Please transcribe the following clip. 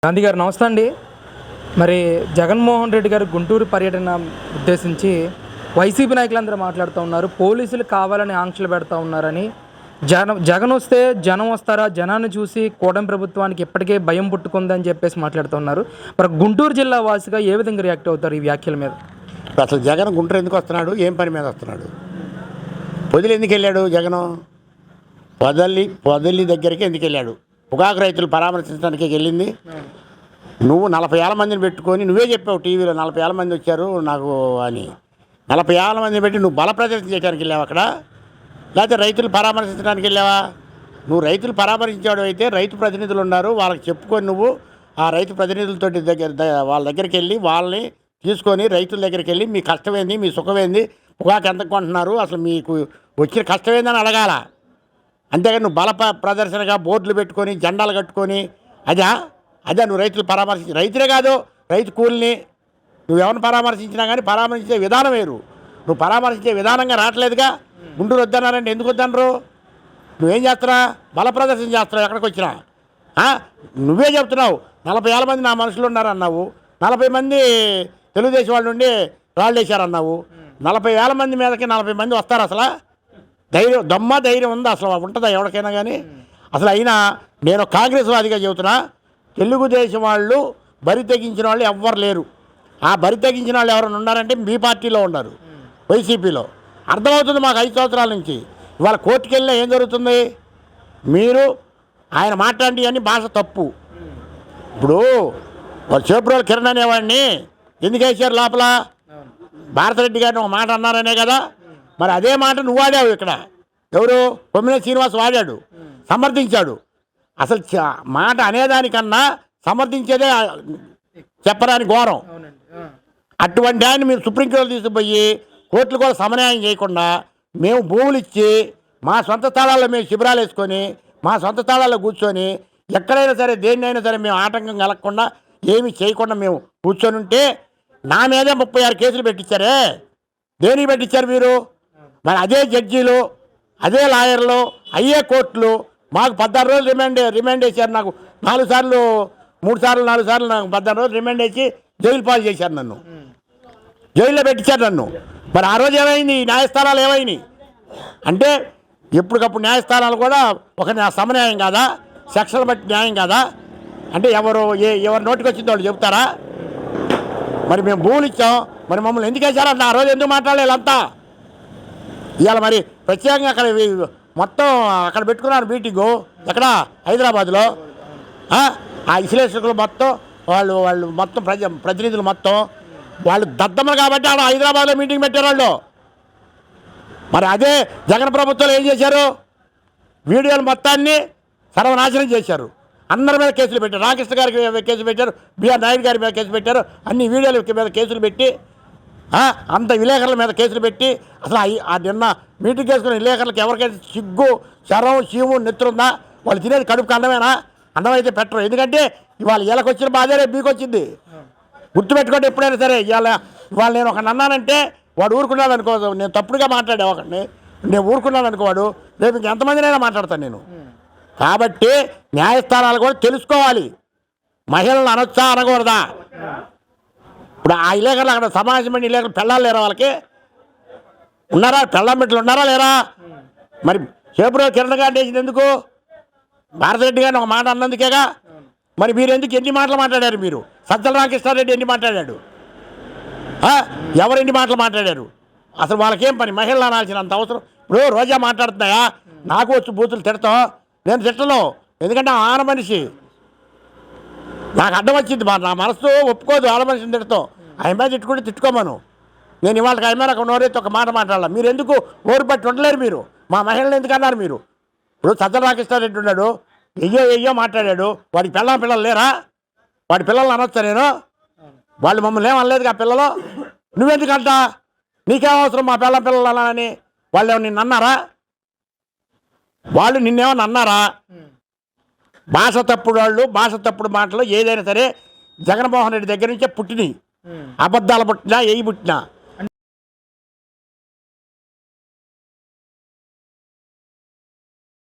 గాంధీ గారు నమస్తే అండి. మరి జగన్మోహన్ రెడ్డి గారు గుంటూరు పర్యటన ఉద్దేశించి వైసీపీ నాయకులందరూ మాట్లాడుతూ ఉన్నారు. పోలీసులు కావాలని ఆంక్షలు పెడతా ఉన్నారని. జగన్ వస్తే జనం వస్తారా, జనాన్ని చూసి కూటమి ప్రభుత్వానికి ఇప్పటికే భయం పుట్టుకుందని చెప్పేసి మాట్లాడుతూ ఉన్నారు. మరి గుంటూరు జిల్లా వాసిగా ఏ విధంగా రియాక్ట్ అవుతారు ఈ వ్యాఖ్యల మీద? అసలు జగన్ గుంటూరు ఎందుకు వస్తున్నాడు? ఏం పని మీద వస్తున్నాడు? పొదిలి ఎందుకు వెళ్ళాడు? జగను పొదిలి దగ్గరికి ఎందుకు వెళ్ళాడు? పొగాకు రైతులు పరామర్శించడానికి వెళ్ళింది. నువ్వు 40,000 మందిని పెట్టుకొని నువ్వే చెప్పావు టీవీలో 40,000 మంది వచ్చారు నాకు అని. 40,000 మందిని పెట్టి నువ్వు బల ప్రదర్శన చేయడానికి వెళ్ళావు అక్కడ, లేకపోతే రైతులు పరామర్శించడానికి వెళ్ళావా? నువ్వు రైతులు పరామర్శించాడు అయితే రైతు ప్రతినిధులు ఉన్నారు, వాళ్ళకి చెప్పుకొని నువ్వు ఆ రైతు ప్రతినిధులతో వాళ్ళ దగ్గరికి వెళ్ళి వాళ్ళని తీసుకొని రైతుల దగ్గరికి వెళ్ళి మీ కష్టమేంది, మీ సుఖమేంది, పొగాకు ఎంత కొంటున్నారు, అసలు మీకు వచ్చిన కష్టమేందని అడగాల. అంతేగాని నువ్వు బల ప్రదర్శనగా బోర్డులు పెట్టుకొని జెండాలు కట్టుకొని అదే నువ్వు రైతులు పరామర్శించి, రైతులే కాదు రైతు కూలిని నువ్వెవరిని పరామర్శించినా కానీ పరామర్శించే విధానం వేరు. నువ్వు పరామర్శించే విధానంగా రావట్లేదుగా. గుంటూరు వద్దన్నారంటే ఎందుకు వద్దనరు? నువ్వేం చేస్తున్నా? బల ప్రదర్శన చేస్తున్నావు. ఎక్కడికి వచ్చినా నువ్వే చెప్తున్నావు 40,000 మంది నా మనుషులు ఉన్నారన్నావు. 40 మంది తెలుగుదేశం వాళ్ళు ఉండి రాళ్ళు వేశారన్నావు. 40,000 మంది మీదకి 40 మంది వస్తారు? అసలు ధైర్యం ధైర్యం ఉందా? అసలు ఉంటుందా ఎవరికైనా కానీ? అసలు అయినా నేను కాంగ్రెస్ వాదిగా చెబుతున్నా, తెలుగుదేశం వాళ్ళు బరి తెగించిన వాళ్ళు ఎవ్వరు లేరు. ఆ బరి తెగించిన వాళ్ళు ఎవరైనా ఉన్నారంటే మీ పార్టీలో ఉన్నారు, వైసీపీలో. అర్థమవుతుంది మాకు 5 సంవత్సరాల నుంచి. ఇవాళ కోర్టుకు వెళ్ళినా ఏం జరుగుతుంది? మీరు ఆయన మాట్లాడి అని భాష తప్పు. ఇప్పుడు వాళ్ళు చేపురోలు కిరణ్ అనేవాడిని ఎందుకు వేసారు లోపల? భారతరెడ్డి గారిని ఒక మాట అన్నారనే కదా. మరి అదే మాట నువ్వు వాడావు ఇక్కడ. ఎవరు? కొమ్మినేని శ్రీనివాస్ వాడాడు, సమర్థించాడు. అసలు మాట అనేదానికన్నా సమర్థించేదే చెప్పరాని ఘోరం. అటువంటి ఆయన మీరు సుప్రీంకోర్టు తీసుకుపోయి కోర్టులు కూడా సమన్యాయం చేయకుండా మేము భూములు ఇచ్చి మా సొంత స్థలాల్లో మేము శిబిరాలు వేసుకొని మా సొంత స్థలాల్లో కూర్చొని ఎక్కడైనా సరే దేన్నైనా సరే మేము ఆటంకం కలగకుండా ఏమి చేయకుండా మేము కూర్చొని ఉంటే నా మీదే 36 కేసులు పెట్టించారే. దేనికి పెట్టించారు మీరు? మరి అదే జడ్జీలు, అదే లాయర్లు, అయ్యే కోర్టులు మాకు 16 రోజులు రిమాండ్ వేశారు. నాకు 4 సార్లు 4 సార్లు నాకు 16 రోజులు రిమాండ్ వేసి జైలు పాలు చేశారు. నన్ను జైల్లో పెట్టించారు నన్ను. మరి ఆ రోజు ఏమైంది? న్యాయస్థానాలు ఏమైనాయి అంటే ఎప్పటికప్పుడు న్యాయస్థానాలు కూడా ఒక సమన్యాయం కాదా? సెక్షన్లు బట్టి న్యాయం కాదా? అంటే ఎవరు నోటికి వచ్చిందో వాళ్ళు చెప్తారా? మరి మేము భూములు ఇచ్చాం, మరి మమ్మల్ని ఎందుకు వేశారన్న ఆ రోజు ఎందుకు మాట్లాడలేదు అంతా? ఇవాళ మరి ప్రత్యేకంగా అక్కడ మొత్తం అక్కడ పెట్టుకున్నారు మీటింగు. ఎక్కడ? హైదరాబాద్లో. ఆ విశ్లేషకులు మొత్తం వాళ్ళు మొత్తం ప్రతినిధులు మొత్తం వాళ్ళు దద్దమ్మలు కాబట్టి ఆడ హైదరాబాద్లో మీటింగ్ పెట్టారు వాళ్ళు. మరి అదే జగన్ ప్రభుత్వంలో ఏం చేశారు? వీడియోలు మొత్తాన్ని సర్వనాశనం చేశారు. అందరి మీద కేసులు పెట్టారు. రామకృష్ణ గారికి కేసు పెట్టారు, బిఆర్ నాయుడు గారి మీద కేసు పెట్టారు. అన్ని వీడియోల మీద కేసులు పెట్టి అంత విలేకరుల మీద కేసులు పెట్టి అసలు ఆ నిన్న మీటింగ్ చేసుకున్న విలేకరులకు ఎవరికైతే సిగ్గు, శరం, చీము, నెత్తురుందా? వాళ్ళు తినేది కడుపుకి అన్నమేనా? అన్నమైతే పెట్టరు. ఎందుకంటే ఇవాళ వీళ్ళకి వచ్చిన బాధే రేపు మీకు వచ్చింది. గుర్తుపెట్టుకోండి ఎప్పుడైనా సరే. ఇవాళ నేను ఒకరిని అన్నానంటే వాడు ఊరుకున్నాడు అనుకో, నేను తప్పుడుగా మాట్లాడే ఒకరిని నేను ఊరుకున్నాను అనుకో, వాడు రేపు ఇంకెంతమందినైనా మాట్లాడతాను నేను. కాబట్టి న్యాయస్థానాలు కూడా తెలుసుకోవాలి. మహిళలను అనొచ్చా అనకూడదా? ఇప్పుడు ఆ విలేకరులు అక్కడ సమాజం పడిన విలేకరులు పెళ్ళాలు లేరా? వాళ్ళకి ఉన్నారా? పెళ్ళాం బిడ్డలు ఉన్నారా లేరా? మరి చేపురోలు కిరణ్ గారిని వేసింది ఎందుకు? భారతరెడ్డి గారిని ఒక మాట అన్నందుకేగా. మరి మీరు ఎందుకు ఎన్ని మాటలు మాట్లాడారు? మీరు సజ్జల రామకృష్ణారెడ్డి ఎన్ని మాట్లాడాడు? ఎవరు ఎన్ని మాటలు మాట్లాడారు? అసలు వాళ్ళకేం పని? మహిళలు అనాల్సినంత అవసరం. ఇప్పుడు రోజా మాట్లాడుతున్నాయా? నాకు వచ్చి బూతులు తిడతాం, నేను తిట్టను. ఎందుకంటే ఆన మనిషి నాకు అడ్డం వచ్చింది. నా మనసు ఒప్పుకోదు ఆడ మనిషిని తిడతాం. ఆయన మీద తిట్టుకుంటే తిట్టుకోమను. నేను ఇవాళకి ఆయన మీద ఒక నోరైతే ఒక మాట మాట్లాడాల. మీరు ఎందుకు ఓరు పట్టి ఉండలేరు? మీరు మా మహిళలు ఎందుకు అన్నారు? మీరు ఇప్పుడు సజ్జల రామకృష్ణారెడ్డి ఉన్నాడు, ఎయ్యో మాట్లాడాడు. వాడికి పిల్లలు లేరా? వాడి పిల్లల్ని అనొచ్చా నేను? వాళ్ళు మమ్మల్ని ఏమనలేదుగా పిల్లలు. నువ్వెందుకంట? నీకేం అవసరం మా పిల్లలు అలా అని? వాళ్ళు ఏమో నిన్ను అన్నారా? వాళ్ళు నిన్నేమన్నా అన్నారా? భాష తప్పుడు వాళ్ళు, భాష తప్పుడు మాటలు ఏదైనా సరే జగన్మోహన్ రెడ్డి దగ్గర నుంచే పుట్టినాయి. అబద్ధాలు పుట్టినా, పుట్టినా